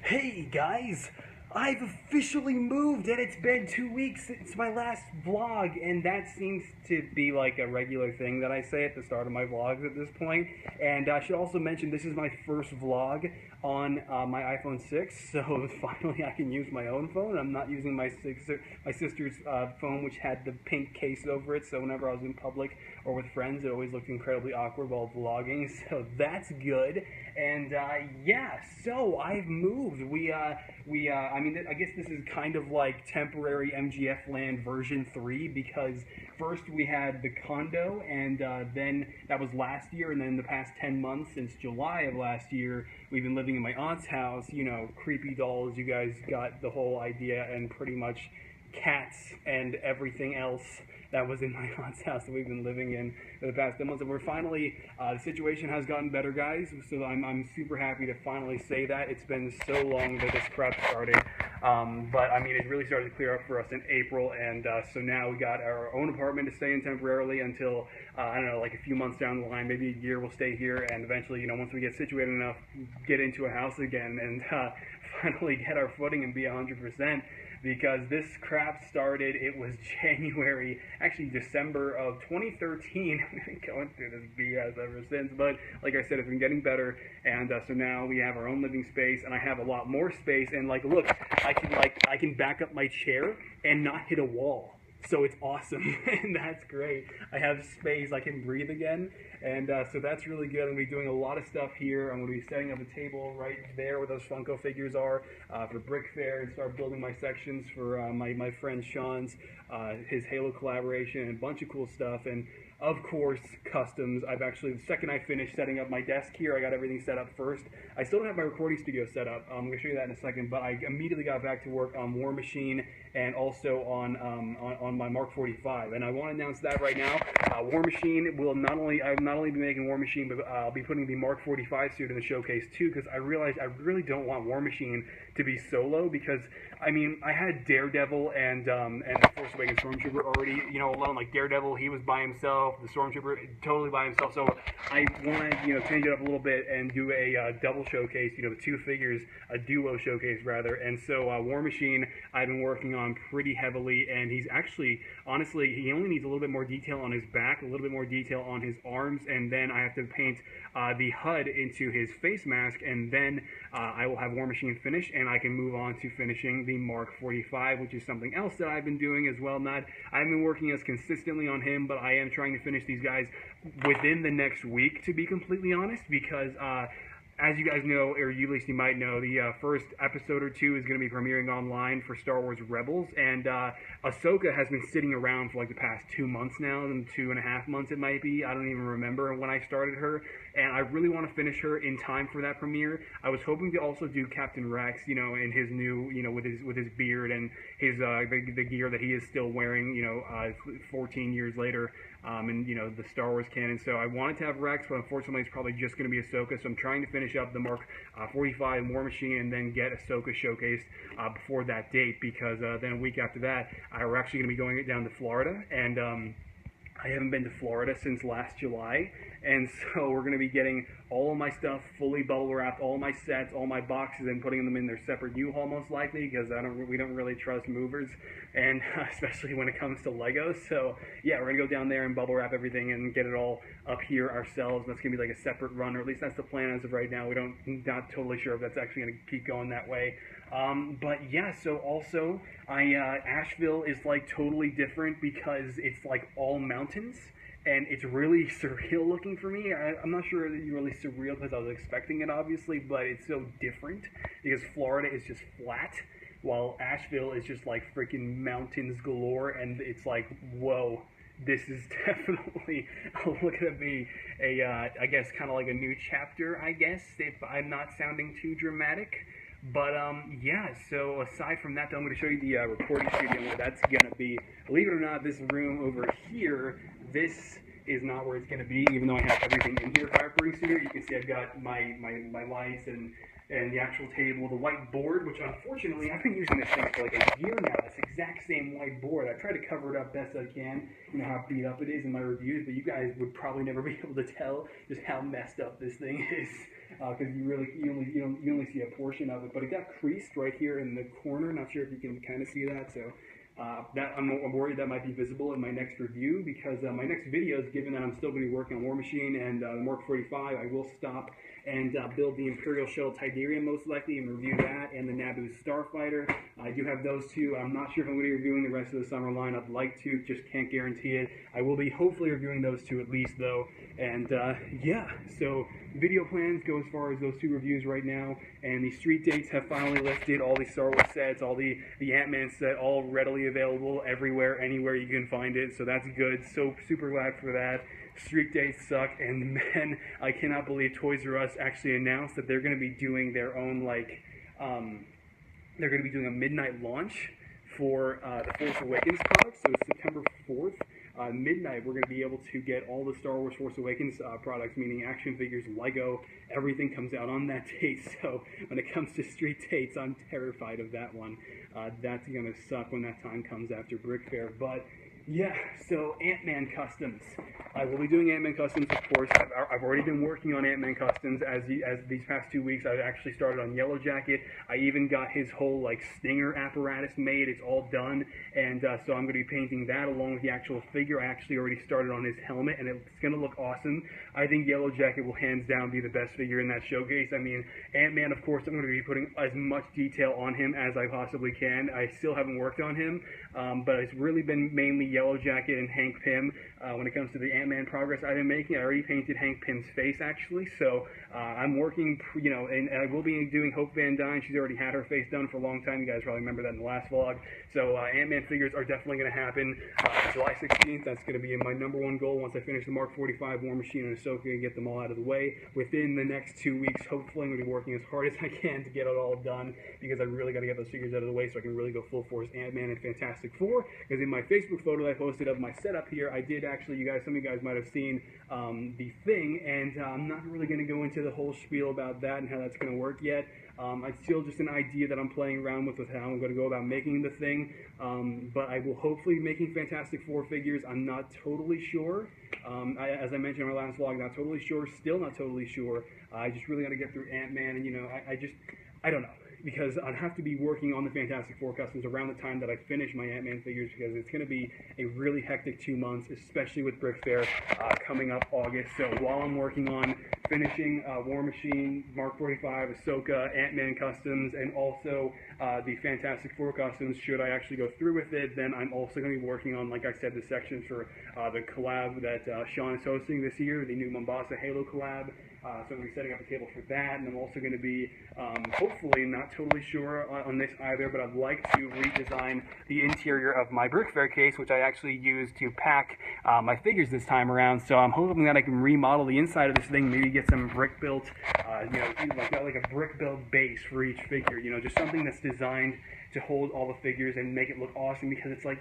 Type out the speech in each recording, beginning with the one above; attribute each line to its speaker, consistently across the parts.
Speaker 1: Hey guys, I've officially moved and it's been 2 weeks since my last vlog, and that seems to be like a regular thing that I say at the start of my vlogs at this point. And I should also mention this is my first vlog on my iPhone 6, so finally I can use my own phone. I'm not using my sister's phone, which had the pink case over it, so whenever I was in public or with friends, it always looked incredibly awkward while vlogging, so that's good. And yeah, so I've moved. I mean, I guess this is kind of like temporary MGF land version 3, because first we had the condo, and then that was last year, and then the past 10 months, since July of last year, we've been living in my aunt's house. You know, creepy dolls, you guys got the whole idea, and pretty much cats and everything else that was in my aunt's house that we've been living in for the past 10 months. And we're finally, the situation has gotten better, guys, so I'm super happy to finally say that. It's been so long that this crap started, but I mean, it really started to clear up for us in April, and so now we got our own apartment to stay in temporarily until, I don't know, like a few months down the line, maybe a year we'll stay here, and eventually, you know, once we get situated enough, get into a house again, and finally get our footing and be 100%. Because this crap started, it was January, actually December of 2013. We've been going through this BS ever since, but like I said, it's been getting better, and so now we have our own living space, and I have a lot more space, and like, look, I can back up my chair and not hit a wall. So it's awesome, and that's great. I have space, I can breathe again, and so that's really good. I'm going to be doing a lot of stuff here. I'm going to be setting up a table right there where those Funko figures are for Brick Fair, and start building my sections for my friend Sean's, his Halo collaboration, and a bunch of cool stuff. And of course, customs. I've actually, the second I finished setting up my desk here, I got everything set up first. I still don't have my recording studio set up. I'm going to show you that in a second, but I immediately got back to work on War Machine and also on my Mark 45. And I want to announce that right now. War Machine will not only be making War Machine, but I'll be putting the Mark 45 suit in the showcase too, because I realized I really don't want War Machine to be solo, because I mean, I had Daredevil and the Force Awakens Stormtrooper already, you know, alone. Like Daredevil, he was by himself, the Stormtrooper totally by himself. So I want to, you know, change it up a little bit and do a double showcase, you know, two figures, a duo showcase rather. And so War Machine, I've been working on pretty heavily, and he's actually, honestly, he only needs a little bit more detail on his back, a little bit more detail on his arms, and then I have to paint the HUD into his face mask, and then I will have War Machine finished, and I can move on to finishing the Mark 45, which is something else that I've been doing as well. I haven't been working as consistently on him, but I am trying to finish these guys within the next week, to be completely honest, because as you guys know, or you at least you might know, the first episode or two is going to be premiering online for Star Wars Rebels, and Ahsoka has been sitting around for like the past 2 months now, and 2.5 months it might be. I don't even remember when I started her, and I really want to finish her in time for that premiere. I was hoping to also do Captain Rex, you know, in his new, you know, with his beard and his the gear that he is still wearing, you know, 14 years later. And you know, the Star Wars canon. So I wanted to have Rex, but unfortunately it's probably just going to be Ahsoka. So I'm trying to finish up the Mark 45 War Machine and then get Ahsoka showcased before that date, because then a week after that we're actually going to be going down to Florida, and I haven't been to Florida since last July, and so we're going to be getting all of my stuff fully bubble wrapped, all my sets, all my boxes, and putting them in their separate U-Haul most likely, because we don't really trust movers, and especially when it comes to Legos. So yeah, we're going to go down there and bubble wrap everything and get it all up here ourselves. That's going to be like a separate run, or at least that's the plan as of right now. Not totally sure if that's actually going to keep going that way. But yeah, so also, Asheville is like totally different because it's like all mountains, and it's really surreal looking for me. I'm not sure it's really surreal because I was expecting it, obviously, but it's so different because Florida is just flat, while Asheville is just like freaking mountains galore, and it's like, whoa. This is definitely looking to be I guess, kind of like a new chapter, I guess, if I'm not sounding too dramatic. But, yeah, so aside from that, though, I'm going to show you the recording studio where that's going to be. Believe it or not, this room over here, this is not where it's going to be, even though I have everything in here for our recording studio. You can see I've got my lights and the actual table, the white board, which unfortunately I've been using this thing for like a year now, this exact same white board. I try to cover it up best I can, you know, how beat up it is in my reviews, but you guys would probably never be able to tell just how messed up this thing is. because you only see a portion of it, but it got creased right here in the corner. Not sure if you can kind of see that. So that I'm worried that might be visible in my next review, because my next videos, given that I'm still going to be working on War Machine and the Mark 45, I will stop and build the Imperial Shuttle Tidarium most likely and review that, and the Naboo Starfighter. I do have those two. I'm not sure if I'm going to be reviewing the rest of the summer line. I'd like to, just can't guarantee it. I will be hopefully reviewing those two at least though. And yeah, so video plans go as far as those two reviews right now, and the street dates have finally lifted. All the Star Wars sets, all the AntMan set, all readily available everywhere, anywhere you can find it, so that's good. So super glad for that. Street dates suck, and man, I cannot believe Toys R Us actually announced that they're going to be doing their own, like, they're going to be doing a midnight launch for the Force Awakens products, so September 4th. Midnight, we're going to be able to get all the Star Wars Force Awakens products, meaning action figures, Lego, everything comes out on that date. So when it comes to street dates, I'm terrified of that one. That's going to suck when that time comes after Brick Fair. But yeah, so AntMan Customs. I will be doing AntMan Customs, of course. I've already been working on AntMan Customs as these past 2 weeks. I've actually started on Yellow Jacket. I even got his whole, like, stinger apparatus made. It's all done, and so I'm going to be painting that along with the actual figure. I actually already started on his helmet, and it's going to look awesome. I think Yellow Jacket will hands down be the best figure in that showcase. I mean, AntMan, of course, I'm going to be putting as much detail on him as I possibly can. I still haven't worked on him, but it's really been mainly Yellow Jacket and Hank Pym. When it comes to the AntMan progress I've been making, I already painted Hank Pym's face, actually, so I'm working, and I will be doing Hope Van Dyne. She's already had her face done for a long time. You guys probably remember that in the last vlog. So AntMan figures are definitely going to happen July 16th. That's going to be my #1 goal once I finish the Mark 45, War Machine, and Ahsoka, and get them all out of the way. Within the next 2 weeks, hopefully, I'm going to be working as hard as I can to get it all done, because I really got to get those figures out of the way so I can really go full force AntMan and Fantastic Four. Because in my Facebook photo that I posted of my setup here, I did actually, some of you guys might have seen the thing, and I'm not really going to go into the whole spiel about that and how that's going to work yet. It's still just an idea that I'm playing around with how I'm going to go about making the thing, but I will hopefully be making Fantastic Four figures. I'm not totally sure. As I mentioned in my last vlog, not totally sure, still not totally sure. I just really got to get through AntMan, and I don't know, because I'd have to be working on the Fantastic Four customs around the time that I finish my AntMan figures, because it's going to be a really hectic 2 months, especially with Brick Fair coming up August. So while I'm working on finishing War Machine, Mark 45, Ahsoka, AntMan customs, and also the Fantastic Four costumes, should I actually go through with it, then I'm also going to be working on, like I said, the sections for the collab that Sean is hosting this year, the new Mombasa Halo collab. So I'm going to be setting up a table for that, and I'm also going to be, hopefully, not totally sure on this either, but I'd like to redesign the interior of my Brick Fair case, which I actually used to pack my figures this time around. So I'm hoping that I can remodel the inside of this thing, maybe get some brick built, like a brick built base for each figure, just something that's designed to hold all the figures and make it look awesome, because it's like,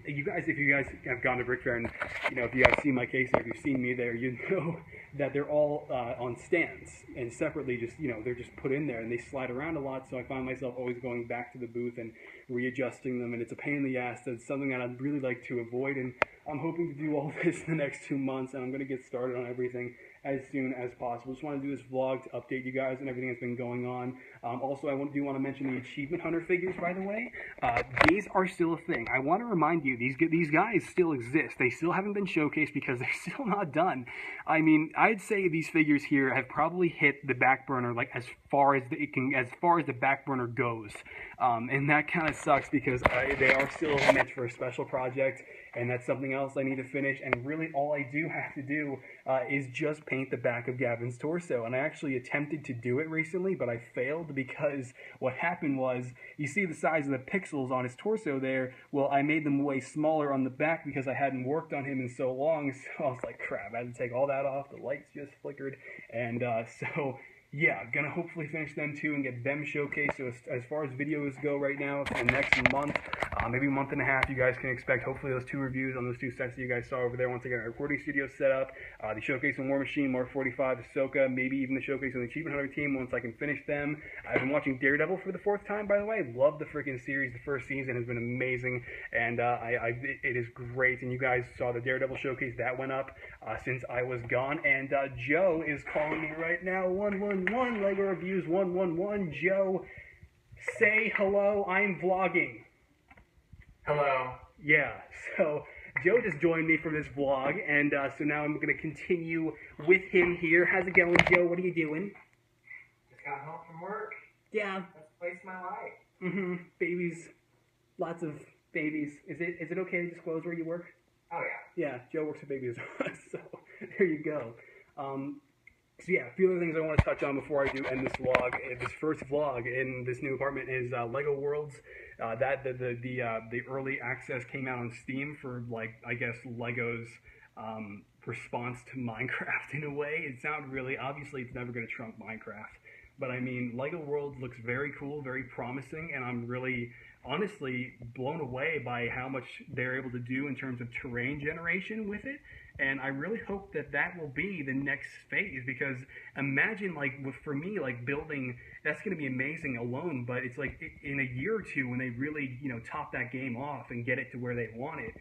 Speaker 1: if you guys have gone to Brick Fair, and if you guys see my case, or if you've seen me there, you know that they're all on stands, and separately, they're just put in there, and they slide around a lot. So I find myself always going back to the booth and readjusting them, and it's a pain in the ass. That's something that I'd really like to avoid, and I'm hoping to do all this in the next 2 months, and I'm going to get started on everything as soon as possible. Just want to do this vlog to update you guys on everything that's been going on. Also, I do want to mention the Achievement Hunter figures, by the way. These are still a thing. I want to remind you, these guys still exist. They still haven't been showcased because they're still not done. I mean, I'd say these figures here have probably hit the back burner, like as far as the back burner goes. And that kind of sucks, because they are still meant for a special project, and that's something else I need to finish. And really, all I do have to do is just paint the back of Gavin's torso. And I actually attempted to do it recently, but I failed, because what happened was, you see the size of the pixels on his torso there. Well, I made them way smaller on the back because I hadn't worked on him in so long. So I was like, crap, I had to take all that off. The lights just flickered, and so yeah, gonna hopefully finish them too and get them showcased. So as far as videos go right now, for the next month, maybe a month and a half, you guys can expect hopefully those 2 reviews on those 2 sets that you guys saw over there. Once I get my recording studio set up, the showcase on War Machine, Mark 45, Ahsoka, maybe even the showcase on the Achievement Hunter team once I can finish them. I've been watching Daredevil for the 4th time, by the way. I love the freaking series. The first season has been amazing, and it is great. And you guys saw the Daredevil showcase that went up. since I was gone. And Joe is calling me right now. 111 Lego Reviews 111. Joe, say hello. I'm vlogging.
Speaker 2: Hello.
Speaker 1: Yeah, so Joe just joined me for this vlog, and so now I'm going to continue with him here. How's it going, Joe? What are you doing?
Speaker 2: Just got home from work.
Speaker 1: Yeah.
Speaker 2: That's the place of my life.
Speaker 1: Mm-hmm. Babies. Lots of babies. Is it okay to disclose where you work?
Speaker 2: Oh, yeah.
Speaker 1: Yeah, Joe works at Babies R Us, so there you go. So yeah, a few other things I want to touch on before I do end this vlog. This first vlog in this new apartment is Lego Worlds. The early access came out on Steam for, like, I guess Lego's response to Minecraft in a way. It's not really, obviously it's never going to trump Minecraft, but I mean, Lego Worlds looks very cool, very promising, and I'm really honestly blown away by how much they're able to do in terms of terrain generation with it. And I really hope that that will be the next phase, because imagine, like, for me, like, building, that's going to be amazing alone, but it's like in a year or two when they really, top that game off and get it to where they want it,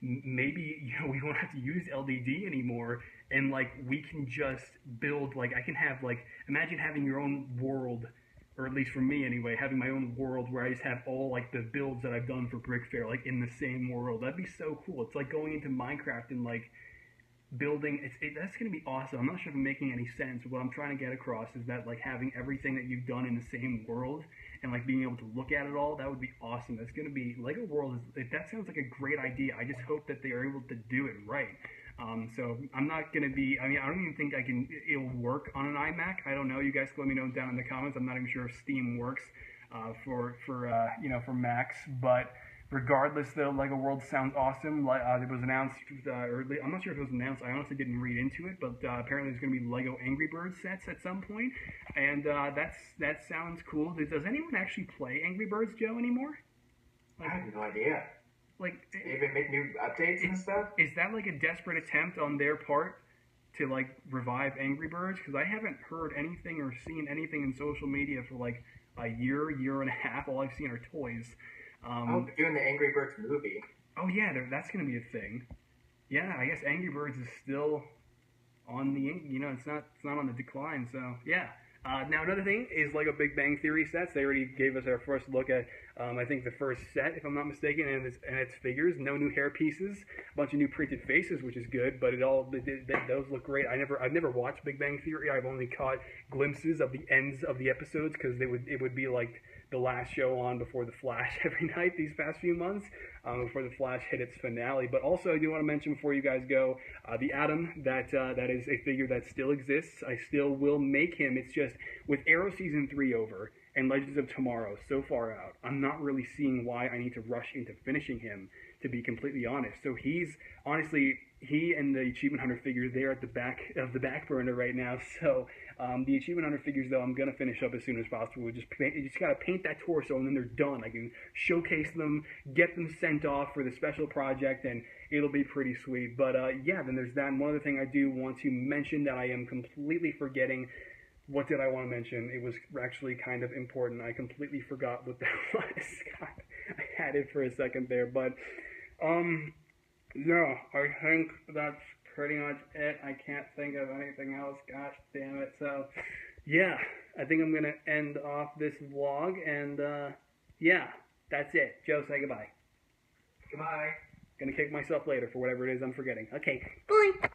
Speaker 1: maybe, we won't have to use LDD anymore, and, like, we can just build, like, I can have, like, imagine having your own world, or at least for me anyway, having my own world where I just have all, like, the builds that I've done for Brick Fair, like, in the same world. That'd be so cool. It's like going into Minecraft and, like, building, that's going to be awesome. I'm not sure if I'm making any sense. What I'm trying to get across is that, like, having everything that you've done in the same world and, like, being able to look at it all, that would be awesome. That's going to be, Lego World, that sounds like a great idea. I just hope that they are able to do it right. So I'm not going to be, I mean, I don't even think it'll work on an iMac. I don't know. You guys can let me know down in the comments. I'm not even sure if Steam works for Macs, but regardless, though, Lego World sounds awesome. It was announced, I'm not sure if it was announced. I honestly didn't read into it, but apparently there's going to be Lego Angry Birds sets at some point, and that sounds cool. Does anyone actually play Angry Birds, Joe, anymore?
Speaker 2: Like, I have no idea.
Speaker 1: Like,
Speaker 2: they even make new updates and stuff?
Speaker 1: Is that like a desperate attempt on their part to, like, revive Angry Birds? Because I haven't heard anything or seen anything in social media for, like, a year and a half. All I've seen are toys.
Speaker 2: They're doing the Angry Birds movie.
Speaker 1: Oh, yeah, that's going to be a thing. Yeah, I guess Angry Birds is still on the, it's not on the decline, so, yeah. Now, another thing is Lego Big Bang Theory sets. They already gave us our first look at, I think, the first set, if I'm not mistaken, and its figures. No new hair pieces, a bunch of new printed faces, which is good, but those look great. I've never watched Big Bang Theory. I've only caught glimpses of the ends of the episodes, because it would be like the last show on before The Flash every night these past few months, before The Flash hit its finale. But also, I do want to mention before you guys go, the Atom, that is a figure that still exists. I still will make him. It's just, with Arrow Season 3 over and Legends of Tomorrow so far out, I'm not really seeing why I need to rush into finishing him, to be completely honest. So he and the Achievement Hunter figures, they're at the back of the back burner right now. So the Achievement Hunter figures, though, I'm going to finish up as soon as possible. You just got to paint that torso, and then they're done. I can showcase them, get them sent off for the special project, and it'll be pretty sweet. But yeah, then there's that. And one other thing I do want to mention that I am completely forgetting. What did I want to mention? It was actually kind of important. I completely forgot what that was. God, I had it for a second there, but yeah, I think that's pretty much it. I can't think of anything else. Gosh damn it. So, yeah, I think I'm going to end off this vlog, and yeah, that's it. Joe, say goodbye.
Speaker 2: Goodbye.
Speaker 1: Gonna kick myself later for whatever it is I'm forgetting. Okay, bye.